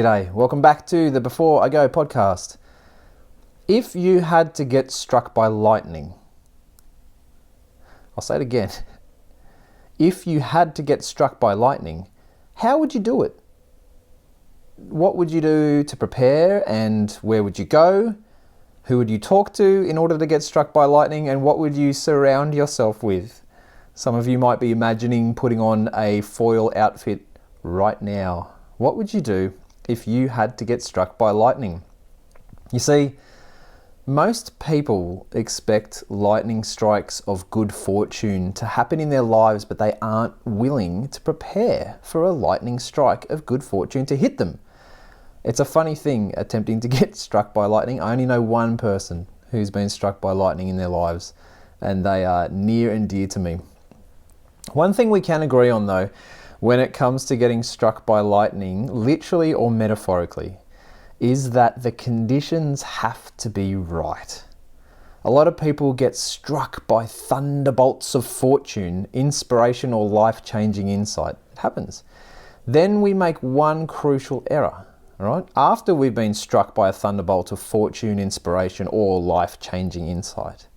G'day, welcome back to the Before I Go podcast. If you had to get struck by lightning, I'll say it again. If you had to get struck by lightning, how would you do it? What would you do to prepare, and where would you go? Who would you talk to in order to get struck by lightning, and what would you surround yourself with? Some of you might be imagining putting on a foil outfit right now. What would you do if you had to get struck by lightning? You see, most people expect lightning strikes of good fortune to happen in their lives, but they aren't willing to prepare for a lightning strike of good fortune to hit them. It's a funny thing attempting to get struck by lightning. I only know one person who's been struck by lightning in their lives, and they are near and dear to me. One thing we can agree on, though, when it comes to getting struck by lightning, literally or metaphorically, is that the conditions have to be right. A lot of people get struck by thunderbolts of fortune, inspiration, or life-changing insight. It happens. Then we make one crucial error, all right? After we've been struck by a thunderbolt of fortune, inspiration, or life-changing insight,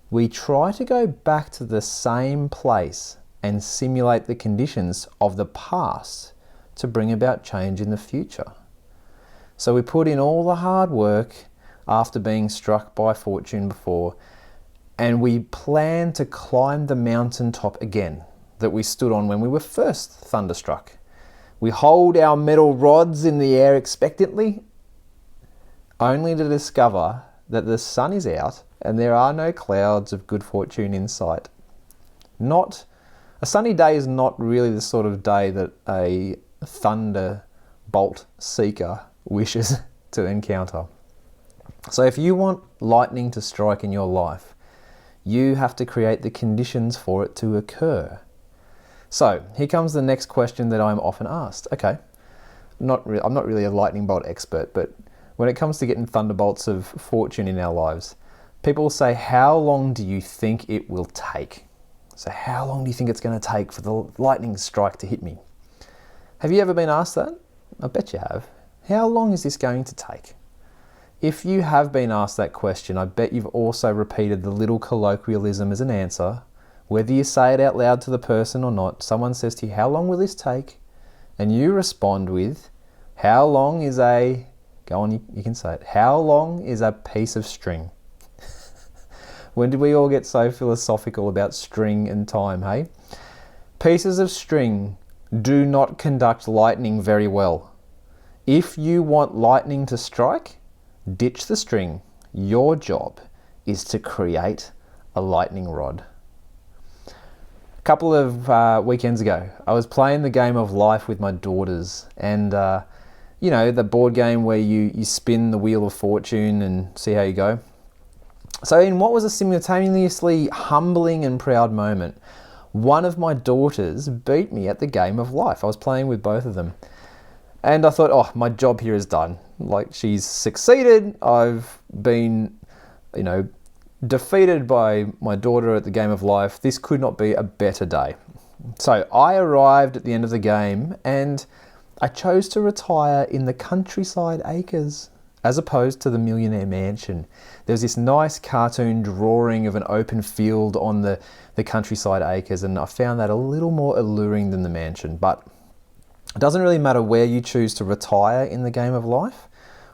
we try to go back to the same place and simulate the conditions of the past to bring about change in the future. So we put in all the hard work after being struck by fortune before, and we plan to climb the mountaintop again that we stood on when we were first thunderstruck. We hold our metal rods in the air expectantly, only to discover that the sun is out and there are no clouds of good fortune in sight. A sunny day is not really the sort of day that a thunderbolt seeker wishes to encounter. So if you want lightning to strike in your life, you have to create the conditions for it to occur. So here comes the next question that I'm often asked. Okay, I'm not really a lightning bolt expert, but when it comes to getting thunderbolts of fortune in our lives, people say, how long do you think it will take? So how long do you think it's going to take for the lightning strike to hit me? Have you ever been asked that? I bet you have. How long is this going to take? If you have been asked that question, I bet you've also repeated the little colloquialism as an answer. Whether you say it out loud to the person or not, someone says to you, how long will this take? And you respond with, how long is a... Go on, you can say it. How long is a piece of string? When did we all get so philosophical about string and time, hey? Pieces of string do not conduct lightning very well. If you want lightning to strike, ditch the string. Your job is to create a lightning rod. A couple of weekends ago, I was playing the game of life with my daughters, and the board game where you spin the wheel of fortune and see how you go. So in what was a simultaneously humbling and proud moment, one of my daughters beat me at the game of life. I was playing with both of them. And I thought, oh, my job here is done. Like, she's succeeded. I've been, defeated by my daughter at the game of life. This could not be a better day. So I arrived at the end of the game and I chose to retire in the countryside acres as opposed to the millionaire mansion. There's this nice cartoon drawing of an open field on the countryside acres, and I found that a little more alluring than the mansion. But it doesn't really matter where you choose to retire in the game of life.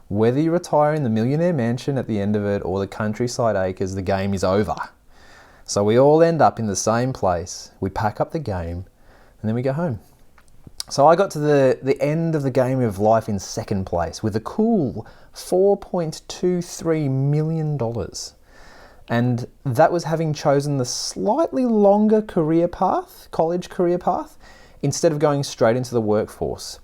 Whether you retire in the millionaire mansion at the end of it or the countryside acres, the game is over. So we all end up in the same place. We pack up the game and then we go home. So I got to the end of the game of life in second place with a cool $4.23 million. And that was having chosen the slightly longer college career path, instead of going straight into the workforce.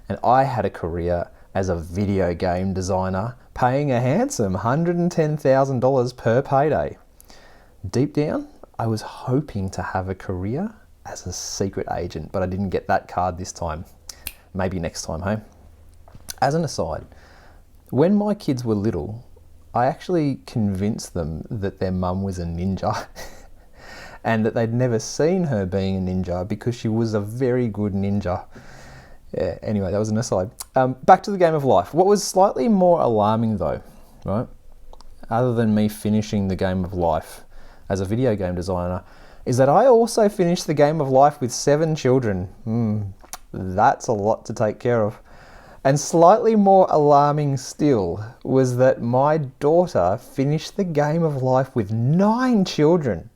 And I had a career as a video game designer, paying a handsome $110,000 per payday. Deep down, I was hoping to have a career as a secret agent, but I didn't get that card this time. Maybe next time, hey? As an aside, when my kids were little, I actually convinced them that their mum was a ninja and that they'd never seen her being a ninja because she was a very good ninja. Yeah, anyway, that was an aside. Back to the game of life. What was slightly more alarming though, right, other than me finishing the game of life as a video game designer, is that I also finished the game of life with 7 children. That's a lot to take care of. And slightly more alarming still was that my daughter finished the game of life with 9 children.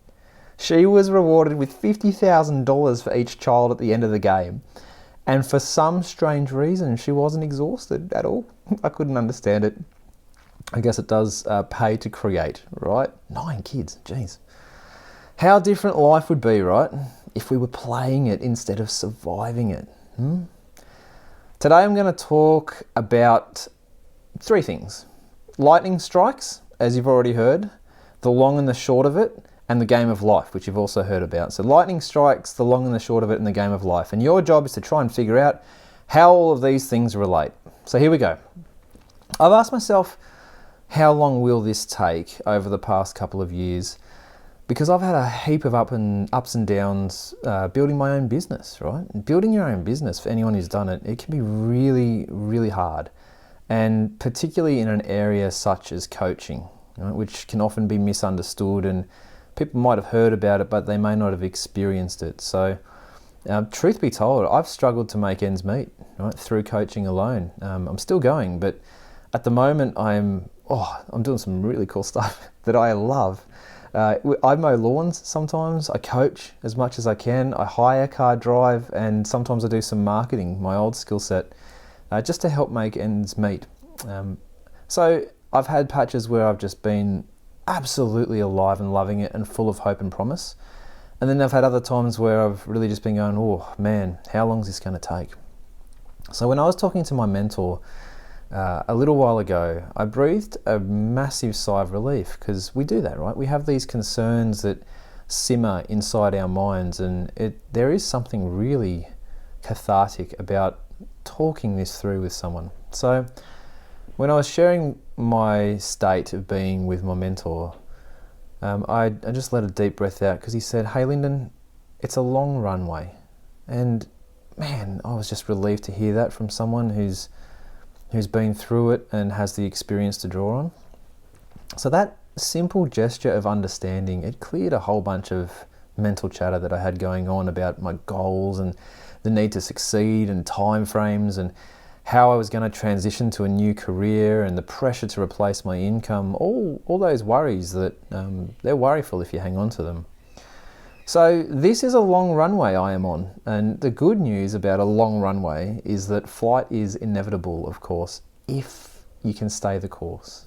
She was rewarded with $50,000 for each child at the end of the game. And for some strange reason, she wasn't exhausted at all. I couldn't understand it. I guess it does pay to create, right? 9 kids, jeez. How different life would be, right, if we were playing it instead of surviving it. Today I'm going to talk about 3 things. Lightning strikes, as you've already heard, the long and the short of it, and the game of life, which you've also heard about. So lightning strikes, the long and the short of it, and the game of life. And your job is to try and figure out how all of these things relate. So here we go. I've asked myself, how long will this take over the past couple of years? Because I've had a heap of ups and downs building my own business, right? Building your own business, for anyone who's done it, it can be really, really hard. And particularly in an area such as coaching, right, which can often be misunderstood, and people might have heard about it, but they may not have experienced it. So truth be told, I've struggled to make ends meet, right, through coaching alone. I'm still going, but at the moment I'm doing some really cool stuff that I love. I mow lawns sometimes, I coach as much as I can, I hire car drive, and sometimes I do some marketing, my old skill set, just to help make ends meet. So I've had patches where I've just been absolutely alive and loving it and full of hope and promise. And then I've had other times where I've really just been going, oh man, how long is this going to take? So when I was talking to my mentor a little while ago, I breathed a massive sigh of relief, because we do that, right? We have these concerns that simmer inside our minds, and there is something really cathartic about talking this through with someone. So when I was sharing my state of being with my mentor, I just let a deep breath out, because he said, hey Lynden, it's a long runway. And man, I was just relieved to hear that from someone who's been through it and has the experience to draw on. So that simple gesture of understanding, it cleared a whole bunch of mental chatter that I had going on about my goals and the need to succeed and time frames and how I was going to transition to a new career and the pressure to replace my income, all those worries that they're worryful if you hang on to them. So this is a long runway I am on, and the good news about a long runway is that flight is inevitable, of course, if you can stay the course.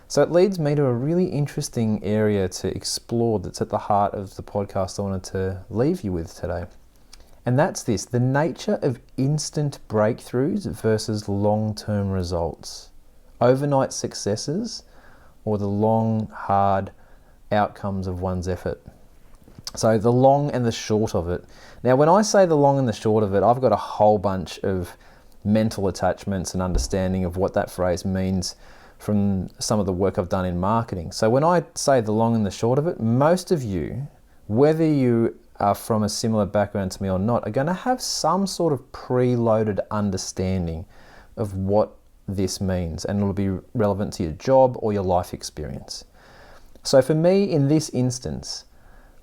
So it leads me to a really interesting area to explore that's at the heart of the podcast I wanted to leave you with today. And that's this, the nature of instant breakthroughs versus long-term results. Overnight successes or the long, hard outcomes of one's effort. So the long and the short of it. Now, when I say the long and the short of it, I've got a whole bunch of mental attachments and understanding of what that phrase means from some of the work I've done in marketing. So when I say the long and the short of it, most of you, whether you are from a similar background to me or not, are going to have some sort of preloaded understanding of what this means, and it'll be relevant to your job or your life experience. So for me, in this instance,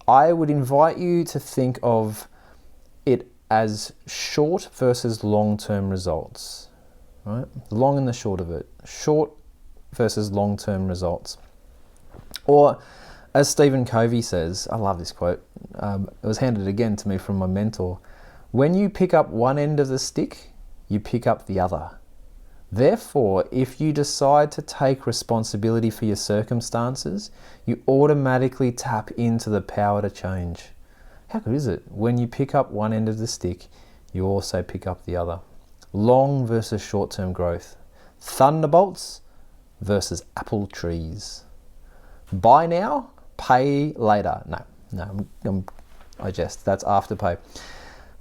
I would invite you to think of it as short versus long-term results, right? The long and the short of it. Short versus long-term results. Or as Stephen Covey says, I love this quote, it was handed again to me from my mentor, when you pick up one end of the stick, you pick up the other. Therefore, if you decide to take responsibility for your circumstances, you automatically tap into the power to change. How good is it? When you pick up one end of the stick, you also pick up the other. Long versus short-term growth. Thunderbolts versus apple trees. Buy now, pay later. I jest. That's Afterpay.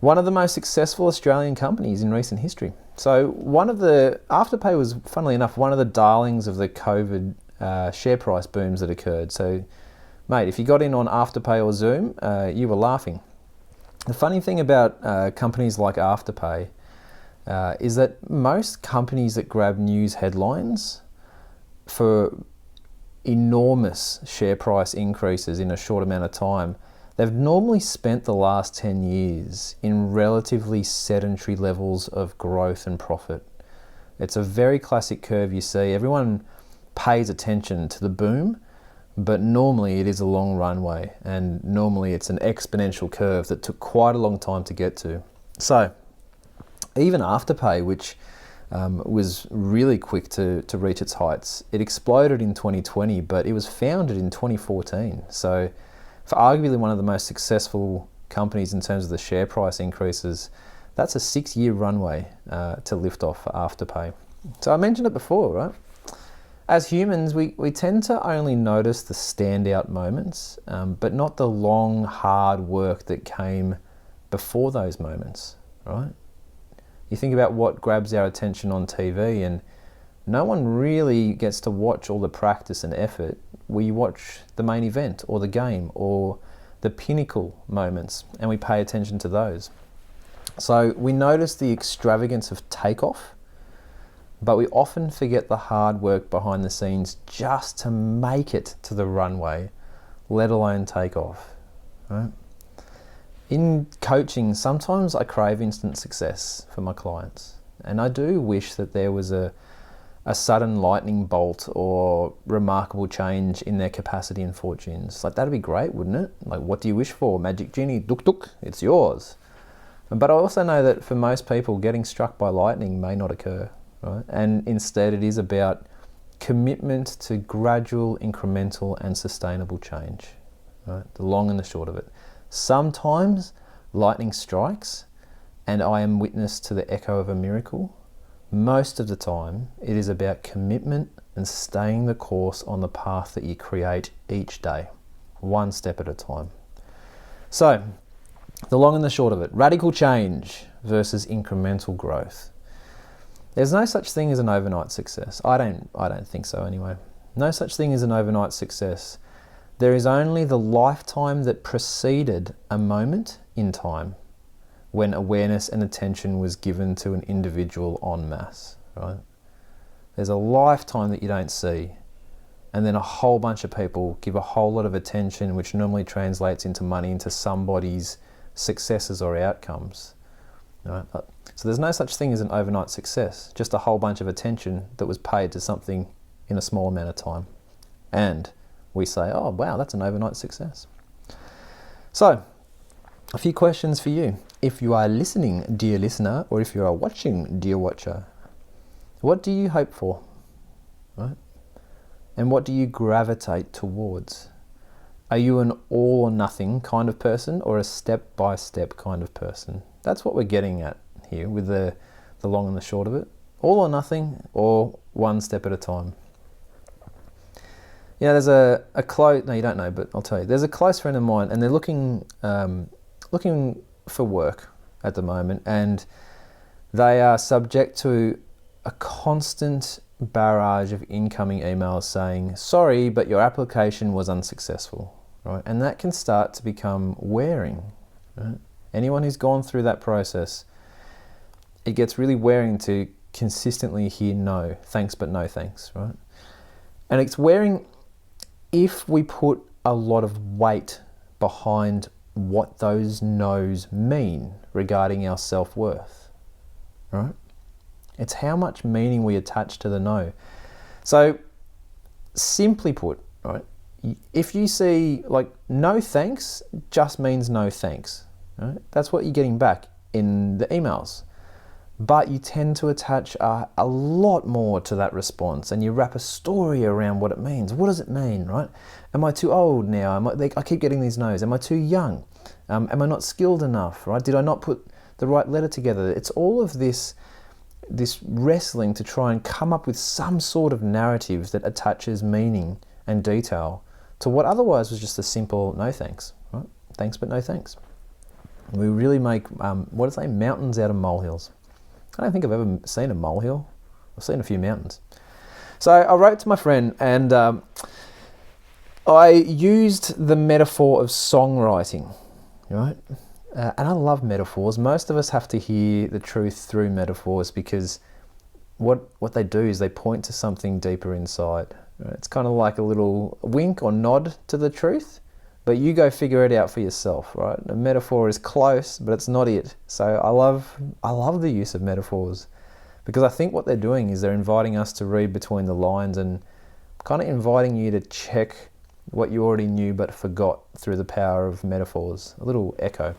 One of the most successful Australian companies in recent history. So Afterpay was, funnily enough, one of the darlings of the COVID share price booms that occurred. So, mate, if you got in on Afterpay or Zoom, you were laughing. The funny thing about companies like Afterpay is that most companies that grab news headlines for enormous share price increases in a short amount of time, they've normally spent the last 10 years in relatively sedentary levels of growth and profit. It's a very classic curve you see. Everyone pays attention to the boom, but normally it is a long runway, and normally it's an exponential curve that took quite a long time to get to. So even Afterpay, which was really quick to reach its heights, it exploded in 2020, but it was founded in 2014. So for arguably one of the most successful companies in terms of the share price increases, that's a 6-year runway to lift off for Afterpay. So I mentioned it before, right? As humans, we tend to only notice the standout moments, but not the long, hard work that came before those moments, right? You think about what grabs our attention on TV, and no one really gets to watch all the practice and effort. We watch the main event or the game or the pinnacle moments, and we pay attention to those. So we notice the extravagance of takeoff, but we often forget the hard work behind the scenes just to make it to the runway, let alone take off, right? In coaching, sometimes I crave instant success for my clients, and I do wish that there was a sudden lightning bolt or remarkable change in their capacity and fortunes. Like, that'd be great, wouldn't it? Like, what do you wish for? Magic genie, duk duk, it's yours. But I also know that for most people, getting struck by lightning may not occur, right? And instead it is about commitment to gradual, incremental and sustainable change, right? The long and the short of it. Sometimes lightning strikes and I am witness to the echo of a miracle. Most of the time, it is about commitment and staying the course on the path that you create each day, one step at a time. So, the long and the short of it, radical change versus incremental growth. There's no such thing as an overnight success. I don't think so anyway. No such thing as an overnight success. There is only the lifetime that preceded a moment in time when awareness and attention was given to an individual en masse, right? There's a lifetime that you don't see, and then a whole bunch of people give a whole lot of attention, which normally translates into money, into somebody's successes or outcomes, right? So there's no such thing as an overnight success, just a whole bunch of attention that was paid to something in a small amount of time. And we say, oh, wow, that's an overnight success. So, a few questions for you. If you are listening, dear listener, or if you are watching, dear watcher, what do you hope for, right? And what do you gravitate towards? Are you an all or nothing kind of person or a step-by-step kind of person? That's what we're getting at here with the long and the short of it. All or nothing, or one step at a time. You know, there's a close, no, you don't know, but I'll tell you. There's a close friend of mine, and they're looking for work at the moment, and they are subject to a constant barrage of incoming emails saying, sorry, but your application was unsuccessful, right? And that can start to become wearing, right? Anyone who's gone through that process, it gets really wearing to consistently hear no, thanks but no thanks, right? And it's wearing if we put a lot of weight behind what those no's mean regarding our self-worth, right? It's how much meaning we attach to the no. So simply put, right, if you see like no thanks just means no thanks, right? That's what you're getting back in the emails. But you tend to attach a lot more to that response, and you wrap a story around what it means. What does it mean, right? Am I too old now? I keep getting these no's. Am I too young? Am I not skilled enough, right? Did I not put the right letter together? It's all of this wrestling to try and come up with some sort of narrative that attaches meaning and detail to what otherwise was just a simple no thanks, right? Thanks but no thanks. We really make, mountains out of molehills. I don't think I've ever seen a molehill. I've seen a few mountains. So I wrote to my friend, and I used the metaphor of songwriting, right? And I love metaphors. Most of us have to hear the truth through metaphors because what they do is they point to something deeper inside. It's kind of like a little wink or nod to the truth, but you go figure it out for yourself, right? A metaphor is close, but it's not it. So I love the use of metaphors because I think what they're doing is they're inviting us to read between the lines and kind of inviting you to check what you already knew but forgot through the power of metaphors. A little echo.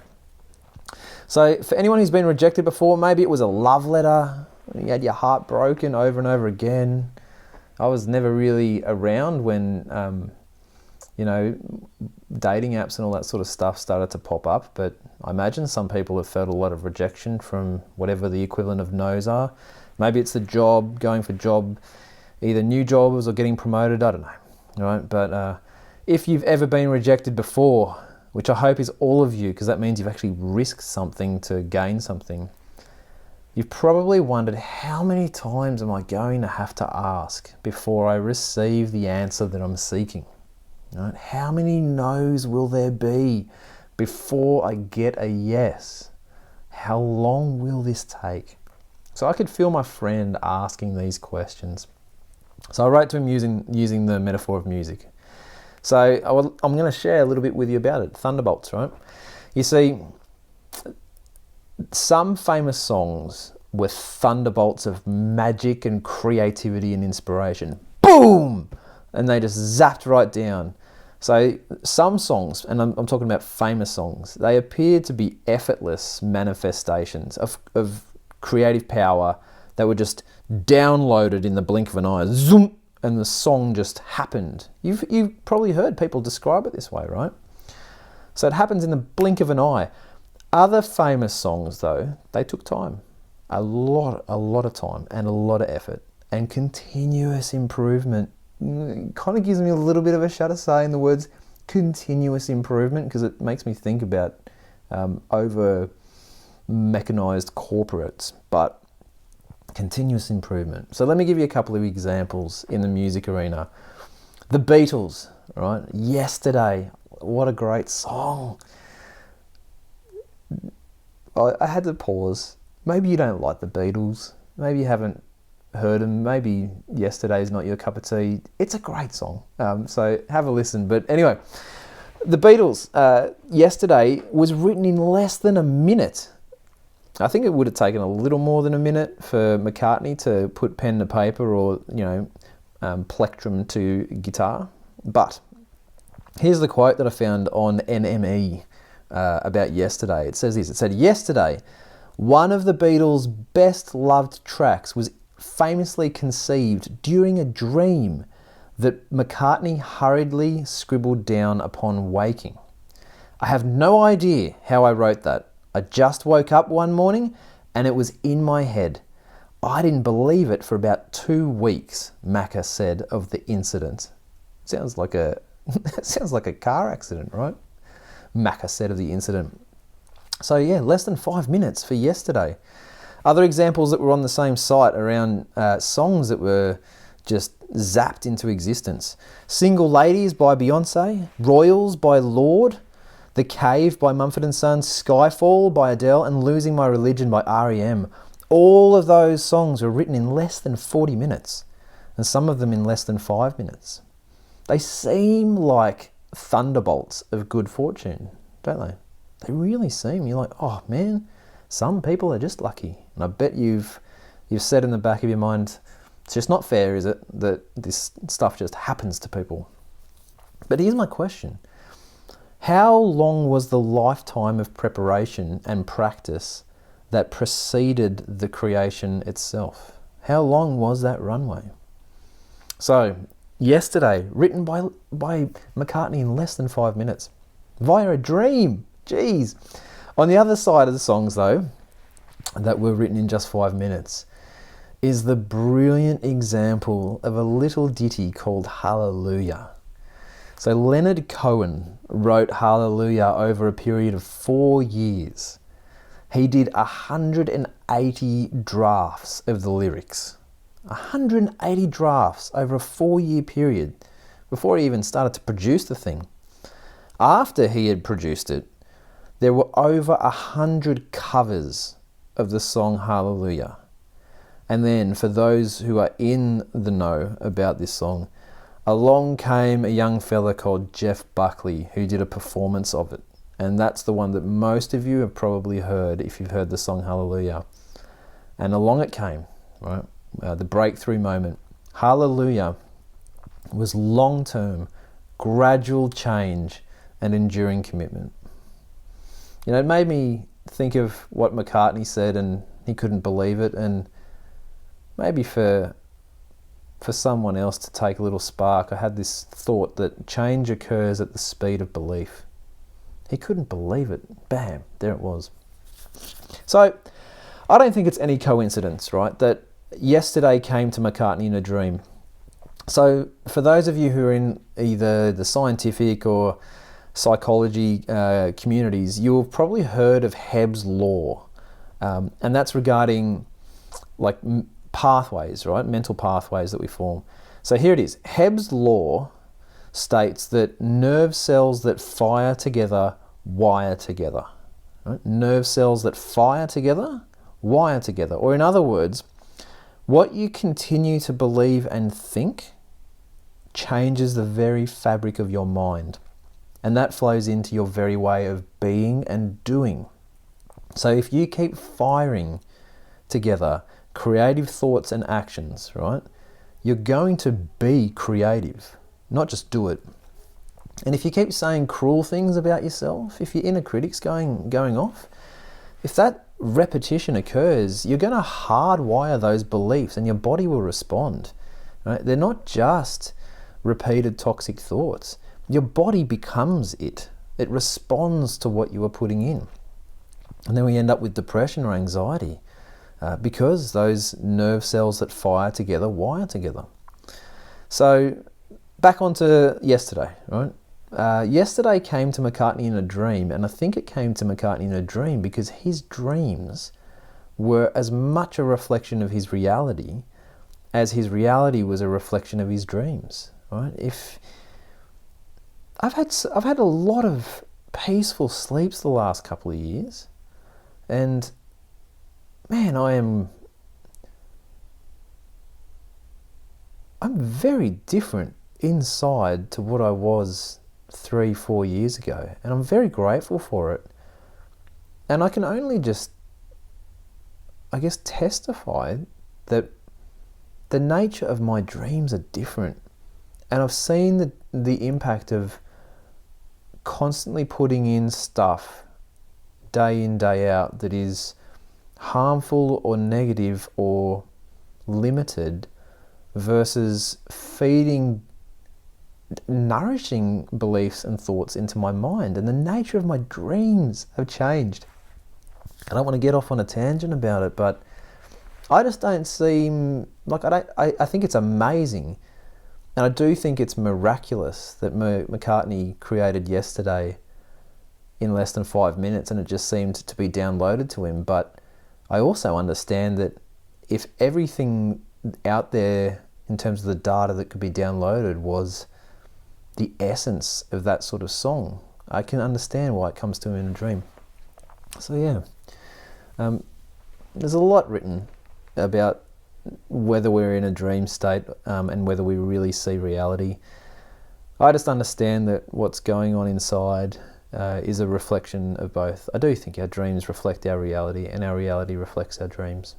So for anyone who's been rejected before, maybe it was a love letter, you had your heart broken over and over again. I was never really around when, dating apps and all that sort of stuff started to pop up, but I imagine some people have felt a lot of rejection from whatever the equivalent of no's are. Maybe it's the job, going for job, either new jobs or getting promoted, I don't know, right? But if you've ever been rejected before, which I hope is all of you, because that means you've actually risked something to gain something, you've probably wondered, how many times am I going to have to ask before I receive the answer that I'm seeking? Right? How many no's will there be before I get a yes? How long will this take? So I could feel my friend asking these questions. So I wrote to him using the metaphor of music. So I'm going to share a little bit with you about it. Thunderbolts, right? You see, some famous songs were thunderbolts of magic and creativity and inspiration. Boom! And they just zapped right down. So some songs, and I'm talking about famous songs, they appeared to be effortless manifestations of creative power that were just downloaded in the blink of an eye. Zoom! And the song just happened. You've probably heard people describe it this way, right? So it happens in the blink of an eye. Other famous songs, though, they took time. A lot of time and a lot of effort and continuous improvement. It kind of gives me a little bit of a shudder saying the words continuous improvement because it makes me think about over mechanized corporates, but continuous improvement. So let me give you a couple of examples in the music arena. The Beatles, right? Yesterday, what a great song. I had to pause. Maybe you don't like the Beatles. Maybe you haven't heard them. Maybe Yesterday's not your cup of tea. It's a great song. So have a listen. But anyway, the Beatles, Yesterday was written in less than a minute. I think it would have taken a little more than a minute for McCartney to put pen to paper or, plectrum to guitar. But here's the quote that I found on NME about Yesterday. It says this. It said, "Yesterday, one of the Beatles' best loved tracks was famously conceived during a dream that McCartney hurriedly scribbled down upon waking. I have no idea how I wrote that. I just woke up one morning and it was in my head. I didn't believe it for about 2 weeks," Macca said of the incident. Sounds like a car accident, right? Macca said of the incident. So yeah, less than 5 minutes for Yesterday. Other examples that were on the same site around songs that were just zapped into existence. Single Ladies by Beyonce, Royals by Lorde, The Cave by Mumford & Sons, Skyfall by Adele, and Losing My Religion by R.E.M. All of those songs were written in less than 40 minutes, and some of them in less than 5 minutes. They seem like thunderbolts of good fortune, don't they? They really seem. You're like, oh man, some people are just lucky. And I bet you've said in the back of your mind, it's just not fair, is it, that this stuff just happens to people? But here's my question. How long was the lifetime of preparation and practice that preceded the creation itself? How long was that runway? So, Yesterday, written by McCartney in less than 5 minutes, via a dream. Jeez. On the other side of the songs, though, that were written in just 5 minutes, is the brilliant example of a little ditty called Hallelujah. So Leonard Cohen wrote Hallelujah over a period of 4 years. He did 180 drafts of the lyrics. 180 drafts over a 4-year period before he even started to produce the thing. After he had produced it, There were over 100 covers of the song Hallelujah. And then for those who are in the know about this song, along came a young fella called Jeff Buckley who did a performance of it. And that's the one that most of you have probably heard if you've heard the song Hallelujah. And along it came, right? The breakthrough moment. Hallelujah was long-term, gradual change and enduring commitment. You know, it made me think of what McCartney said, and he couldn't believe it, and maybe for someone else to take a little spark, I had this thought that change occurs at the speed of belief. He couldn't believe it. Bam, there it was. So, I don't think it's any coincidence, right, that yesterday came to McCartney in a dream. So, for those of you who are in either the scientific or psychology communities, you'll have probably heard of Hebb's law, and that's regarding like pathways, right? Mental pathways that we form. So here it is. Hebb's law states that nerve cells that fire together wire together. Right? Nerve cells that fire together wire together. Or in other words, what you continue to believe and think changes the very fabric of your mind. And that flows into your very way of being and doing. So if you keep firing together creative thoughts and actions, right, you're going to be creative, not just do it. And if you keep saying cruel things about yourself, if your inner critic's going off, if that repetition occurs, you're going to hardwire those beliefs and your body will respond. Right? They're not just repeated toxic thoughts. Your body becomes it. It responds to what you are putting in. And then we end up with depression or anxiety because those nerve cells that fire together wire together. So back onto yesterday, right? Yesterday came to McCartney in a dream, and I think it came to McCartney in a dream because his dreams were as much a reflection of his reality as his reality was a reflection of his dreams, right? If I've had a lot of peaceful sleeps the last couple of years, and man, I'm very different inside to what I was 3-4 years ago, and I'm very grateful for it. And I can only just, I guess, testify that the nature of my dreams are different, and I've seen the impact of constantly putting in stuff day in, day out that is harmful or negative or limited versus feeding nourishing beliefs and thoughts into my mind. And the nature of my dreams have changed. I don't want to get off on a tangent about it, but I just don't seem like I think it's amazing, and I do think it's miraculous that McCartney created yesterday in less than 5 minutes, and it just seemed to be downloaded to him. But I also understand that if everything out there in terms of the data that could be downloaded was the essence of that sort of song, I can understand why it comes to him in a dream. So yeah, there's a lot written about whether we're in a dream state and whether we really see reality. I just understand that what's going on inside is a reflection of both. I do think our dreams reflect our reality, and our reality reflects our dreams.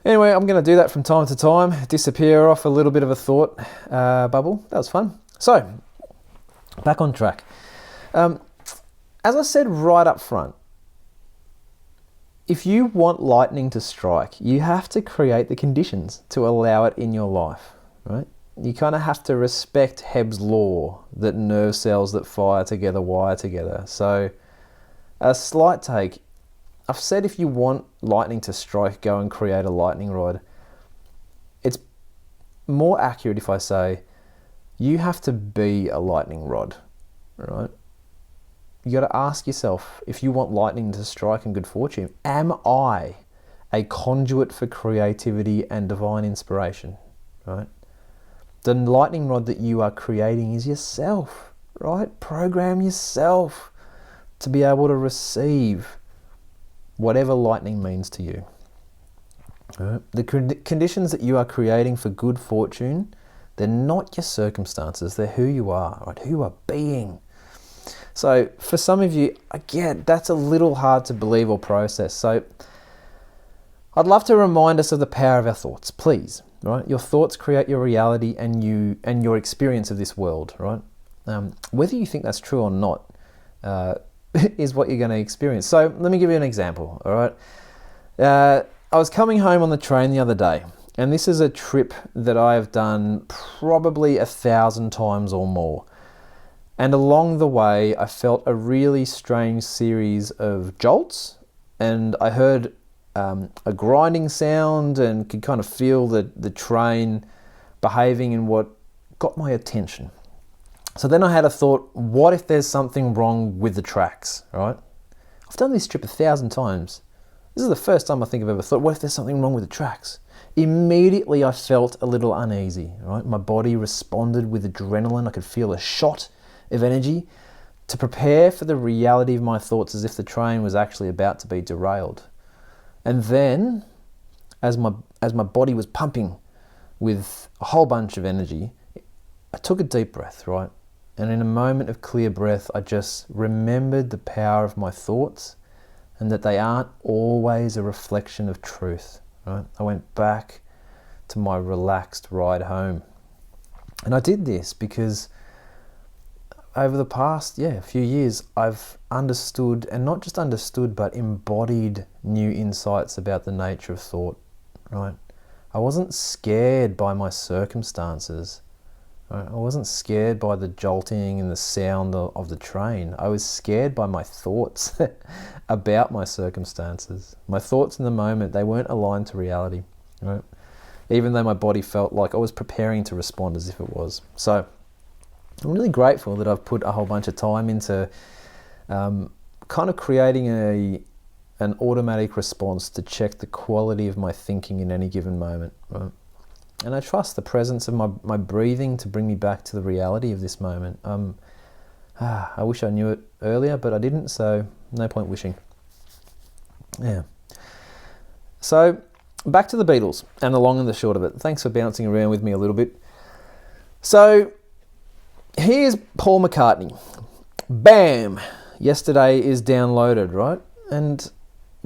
Anyway, I'm going to do that from time to time, disappear off a little bit of a thought bubble. That was fun. So, back on track. As I said right up front, if you want lightning to strike, you have to create the conditions to allow it in your life, right? You kind of have to respect Hebb's law that nerve cells that fire together wire together. So, a slight take. I've said if you want lightning to strike, go and create a lightning rod. It's more accurate if I say you have to be a lightning rod, right? You got to ask yourself, if you want lightning to strike and good fortune, am I a conduit for creativity and divine inspiration, right? The lightning rod that you are creating is yourself, right? Program yourself to be able to receive whatever lightning means to you. Right? The conditions that you are creating for good fortune, they're not your circumstances, they're who you are, right? Who you are being. So for some of you, again, that's a little hard to believe or process. So I'd love to remind us of the power of our thoughts, please. Right? Your thoughts create your reality and your experience of this world, right? Whether you think that's true or not is what you're going to experience. So let me give you an example, all right? I was coming home on the train the other day, and this is a trip that I have done probably 1,000 times or more. And along the way, I felt a really strange series of jolts, and I heard a grinding sound and could kind of feel the train behaving in what got my attention. So then I had a thought, what if there's something wrong with the tracks, right? I've done this trip 1,000 times. This is the first time I think I've ever thought, what if there's something wrong with the tracks? Immediately I felt a little uneasy, right? My body responded with adrenaline. I could feel a shot of energy to prepare for the reality of my thoughts as if the train was actually about to be derailed. And then, as my body was pumping with a whole bunch of energy, I took a deep breath, right? And in a moment of clear breath, I just remembered the power of my thoughts and that they aren't always a reflection of truth, right? I went back to my relaxed ride home. And I did this because over the past, few years, I've understood, and not just understood, but embodied new insights about the nature of thought, right? I wasn't scared by my circumstances. Right? I wasn't scared by the jolting and the sound of the train. I was scared by my thoughts about my circumstances. My thoughts in the moment, they weren't aligned to reality, right? Even though my body felt like I was preparing to respond as if it was. So I'm really grateful that I've put a whole bunch of time into kind of creating an automatic response to check the quality of my thinking in any given moment, right? And I trust the presence of my breathing to bring me back to the reality of this moment. I wish I knew it earlier, but I didn't, so no point wishing. Yeah. So back to the Beatles and the long and the short of it. Thanks for bouncing around with me a little bit. So here's Paul McCartney. Bam! Yesterday is downloaded, right? And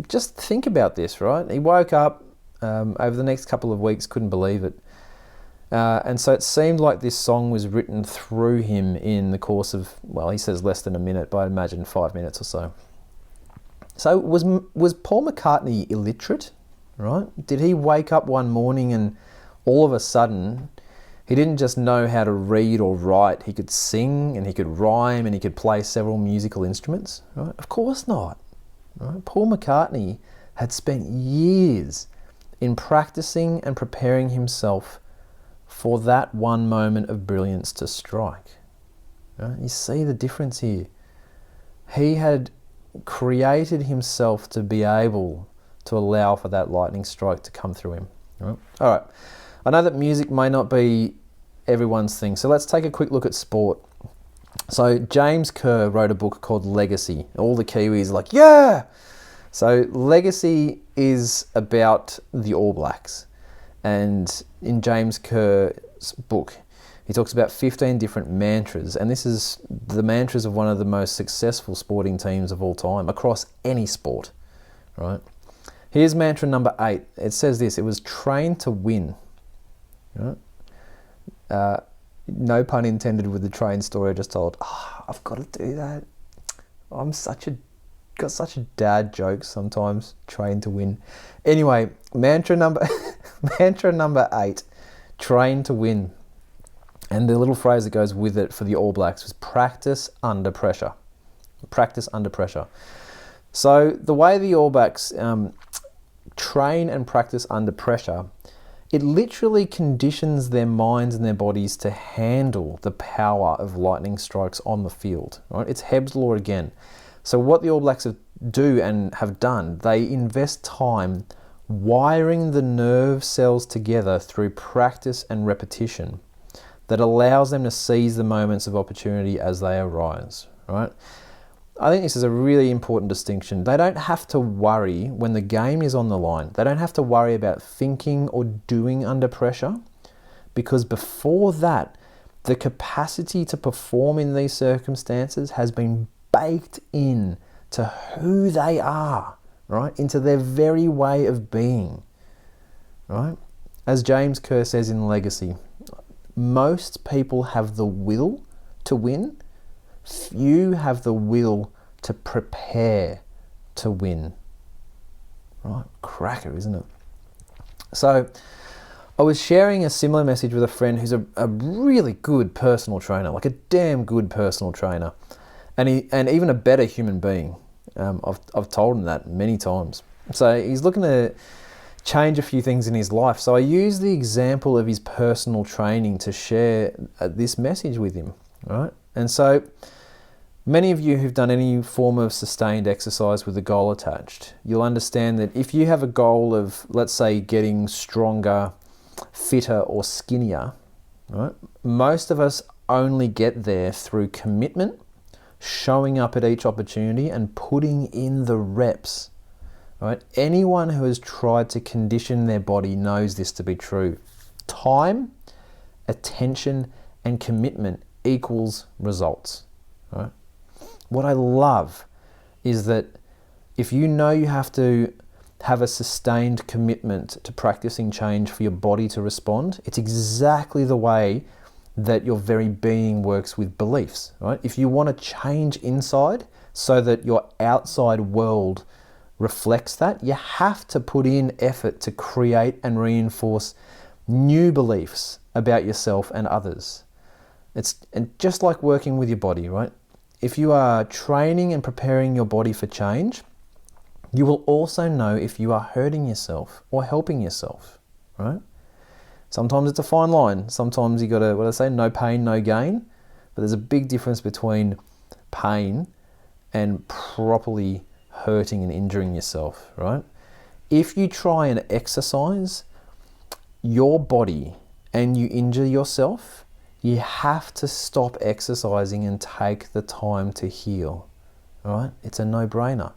just think about this, right? He woke up over the next couple of weeks, couldn't believe it. And so it seemed like this song was written through him in the course of, well, he says less than a minute, but I imagine 5 minutes or so. So was Paul McCartney illiterate, right? Did he wake up one morning and all of a sudden he didn't just know how to read or write, he could sing and he could rhyme and he could play several musical instruments, right? Of course not, right? Paul McCartney had spent years in practicing and preparing himself for that one moment of brilliance to strike. Right? You see the difference here. He had created himself to be able to allow for that lightning strike to come through him. Right? All right. I know that music may not be everyone's thing, so let's take a quick look at sport. So James Kerr wrote a book called Legacy. All the Kiwis are like, yeah! So Legacy is about the All Blacks. And in James Kerr's book, he talks about 15 different mantras. And this is the mantras of one of the most successful sporting teams of all time across any sport, right? Here's mantra number 8. It says this: it was trained to win. Right? No pun intended with the train story I just told. I've got to do that. I'm got such a dad joke sometimes. Train to win. Anyway, mantra number 8. Train to win. And the little phrase that goes with it for the All Blacks was practice under pressure. Practice under pressure. So the way the All Blacks train and practice under pressure, it literally conditions their minds and their bodies to handle the power of lightning strikes on the field. Right? It's Hebb's law again. So what the All Blacks do and have done, they invest time wiring the nerve cells together through practice and repetition that allows them to seize the moments of opportunity as they arise, right? I think this is a really important distinction. They don't have to worry when the game is on the line. They don't have to worry about thinking or doing under pressure, because before that, the capacity to perform in these circumstances has been baked in to who they are, right? Into their very way of being, right? As James Kerr says in Legacy, most people have the will to win. Few have the will to prepare to win. Right? Cracker, isn't it? So I was sharing a similar message with a friend who's a really good personal trainer, like a damn good personal trainer, and even a better human being. I've told him that many times. So he's looking to change a few things in his life. So I use the example of his personal training to share this message with him, right? And so many of you who've done any form of sustained exercise with a goal attached, you'll understand that if you have a goal of, let's say, getting stronger, fitter, or skinnier, right? Most of us only get there through commitment, showing up at each opportunity, and putting in the reps. Right? Anyone who has tried to condition their body knows this to be true. Time, attention, and commitment equals results. Right? What I love is that if you know you have to have a sustained commitment to practicing change for your body to respond, it's exactly the way that your very being works with beliefs. Right? If you want to change inside so that your outside world reflects that, you have to put in effort to create and reinforce new beliefs about yourself and others. And just like working with your body, right? If you are training and preparing your body for change, you will also know if you are hurting yourself or helping yourself, right? Sometimes it's a fine line. Sometimes you got to, what I say, no pain, no gain. But there's a big difference between pain and properly hurting and injuring yourself, right? If you try and exercise your body and you injure yourself, you have to stop exercising and take the time to heal, right? It's a no-brainer.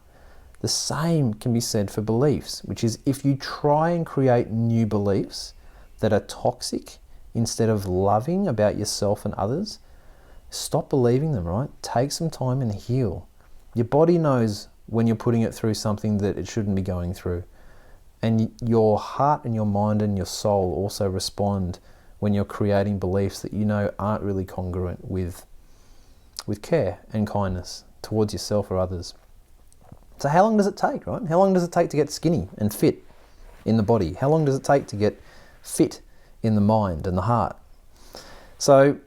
The same can be said for beliefs, which is if you try and create new beliefs that are toxic instead of loving about yourself and others, stop believing them, right? Take some time and heal. Your body knows when you're putting it through something that it shouldn't be going through. And your heart and your mind and your soul also respond when you're creating beliefs that you know aren't really congruent with care and kindness towards yourself or others. So how long does it take, right? How long does it take to get skinny and fit in the body? How long does it take to get fit in the mind and the heart? So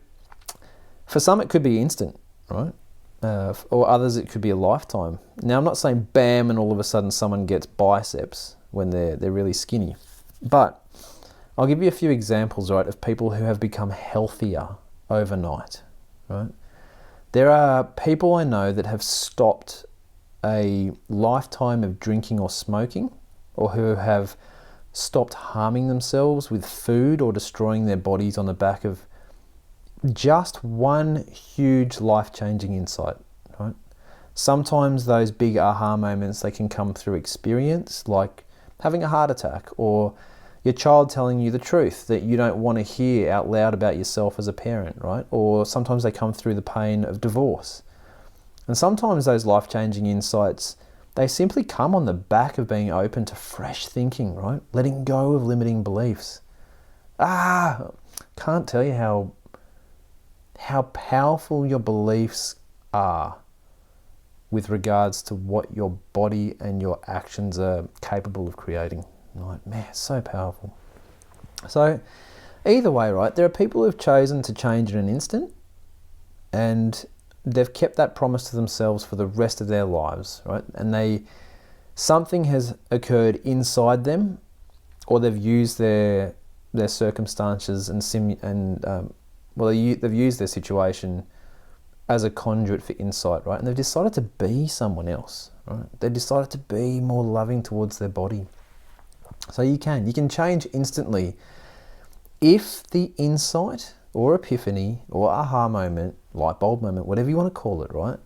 for some it could be instant, right? Or others it could be a lifetime. Now I'm not saying bam and all of a sudden someone gets biceps when they're really skinny, but I'll give you a few examples, right, of people who have become healthier overnight, right? There are people I know that have stopped a lifetime of drinking or smoking, or who have stopped harming themselves with food or destroying their bodies on the back of just one huge life-changing insight, right? Sometimes those big aha moments, they can come through experience, like having a heart attack, or your child telling you the truth that you don't want to hear out loud about yourself as a parent, right? Or sometimes they come through the pain of divorce. And sometimes those life-changing insights, they simply come on the back of being open to fresh thinking, right? Letting go of limiting beliefs. Can't tell you how powerful your beliefs are with regards to what your body and your actions are capable of creating. Like, man, so powerful. So either way, right, there are people who have chosen to change in an instant, and they've kept that promise to themselves for the rest of their lives, right? And something has occurred inside them, or they've used their circumstances they've used their situation as a conduit for insight, right? And they've decided to be someone else, right? They've decided to be more loving towards their body. So you can change instantly if the insight or epiphany or aha moment, light bulb moment, whatever you want to call it, right?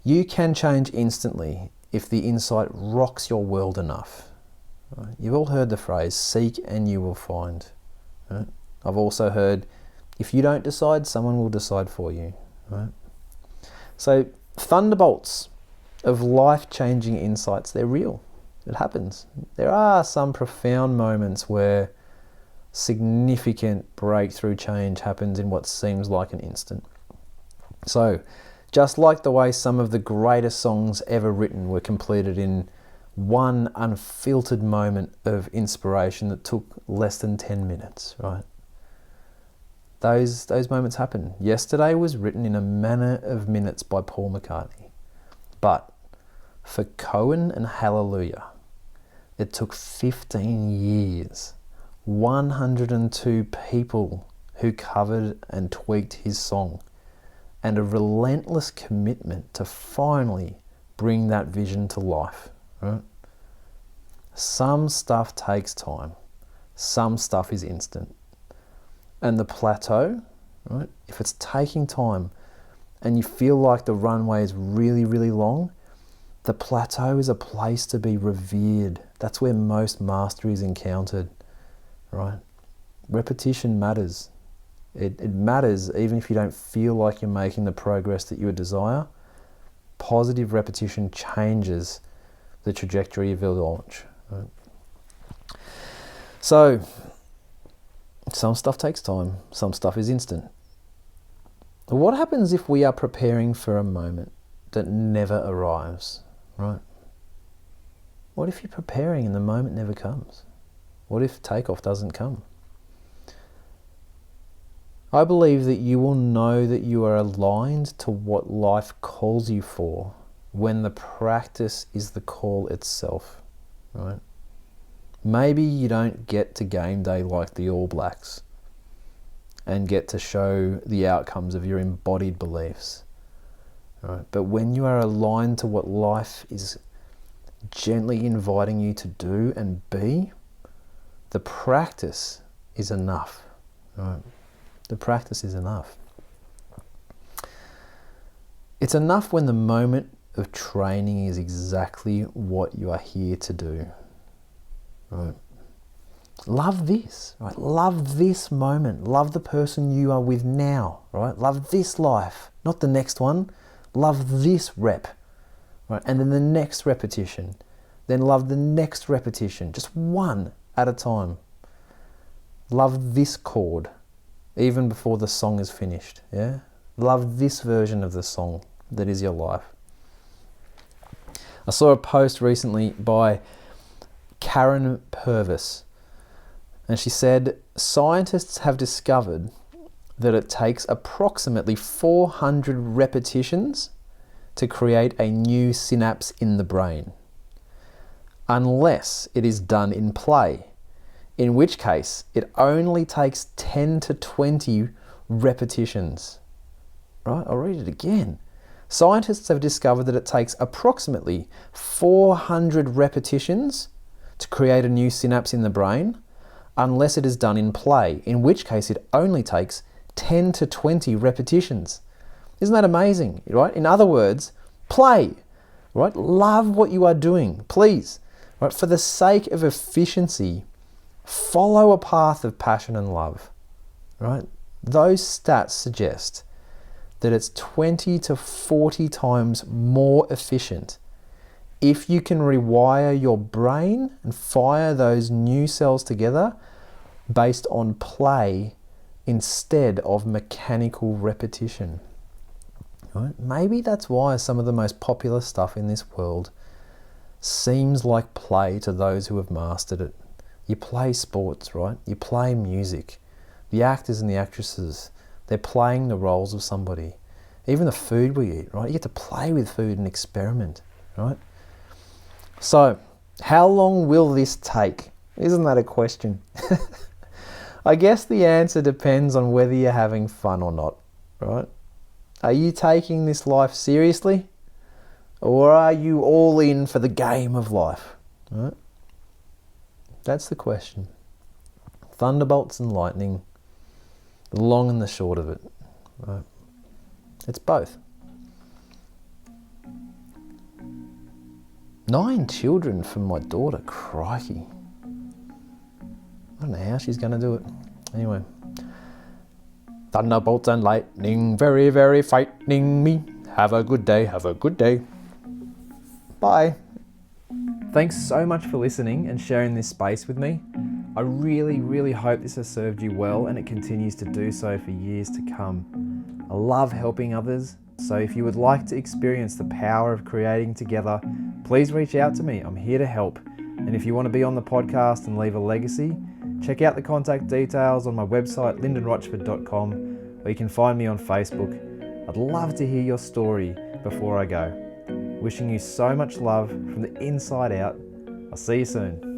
You can change instantly if the insight rocks your world enough. Right? You've all heard the phrase, seek and you will find. Right? I've also heard, if you don't decide, someone will decide for you. Right? So thunderbolts of life-changing insights, they're real. It happens. There are some profound moments where significant breakthrough change happens in what seems like an instant. So, just like the way some of the greatest songs ever written were completed in one unfiltered moment of inspiration that took less than 10 minutes, right? Those moments happen. Yesterday was written in a manner of minutes by Paul McCartney. But for Cohen and Hallelujah, it took 15 years, 102 people who covered and tweaked his song, and a relentless commitment to finally bring that vision to life. Right? Some stuff takes time. Some stuff is instant. And the plateau, right? If it's taking time and you feel like the runway is really, really long, the plateau is a place to be revered. That's where most mastery is encountered, right? Repetition matters. It matters even if you don't feel like you're making the progress that you would desire. Positive repetition changes the trajectory of your launch. Right? So, some stuff takes time, some stuff is instant. What happens if we are preparing for a moment that never arrives, right? What if you're preparing and the moment never comes? What if takeoff doesn't come? I believe that you will know that you are aligned to what life calls you for when the practice is the call itself, right? Maybe you don't get to game day like the All Blacks and get to show the outcomes of your embodied beliefs, right? But when you are aligned to what life is gently inviting you to do and be, the practice is enough, right? The practice is enough. It's enough when the moment of training is exactly what you are here to do. Right? Love this, right? Love this moment. Love the person you are with now, right? Love this life, not the next one. Love this rep, right? And then the next repetition. Then love the next repetition, just one at a time. Love this chord, even before the song is finished, yeah? Love this version of the song that is your life. I saw a post recently by Karen Purvis, and she said, scientists have discovered that it takes approximately 400 repetitions to create a new synapse in the brain, unless it is done in play, in which case it only takes 10 to 20 repetitions. Right? I'll read it again. Scientists have discovered that it takes approximately 400 repetitions to create a new synapse in the brain, unless it is done in play, in which case it only takes 10 to 20 repetitions. Isn't that amazing, right? In other words, play, right? Love what you are doing, please, right? For the sake of efficiency, follow a path of passion and love, right? Those stats suggest that it's 20 to 40 times more efficient if you can rewire your brain and fire those new cells together based on play instead of mechanical repetition. Right? Maybe that's why some of the most popular stuff in this world seems like play to those who have mastered it. You play sports, right? You play music. The actors and the actresses, they're playing the roles of somebody. Even the food we eat, right? You get to play with food and experiment, right? So, how long will this take? Isn't that a question? I guess the answer depends on whether you're having fun or not, right? Are you taking this life seriously? Or are you all in for the game of life, right? That's the question. Thunderbolts and lightning, The long and the short of it, right? It's both. 9 children from my daughter, crikey. I don't know how she's going to do it. Anyway. Thunderbolts and lightning, very, very frightening me. Have a good day, have a good day. Bye. Thanks so much for listening and sharing this space with me. I really, really hope this has served you well and it continues to do so for years to come. I love helping others, so if you would like to experience the power of creating together, please reach out to me. I'm here to help. And if you want to be on the podcast and leave a legacy, check out the contact details on my website, lyndenrochford.com, or you can find me on Facebook. I'd love to hear your story before I go. Wishing you so much love from the inside out. I'll see you soon.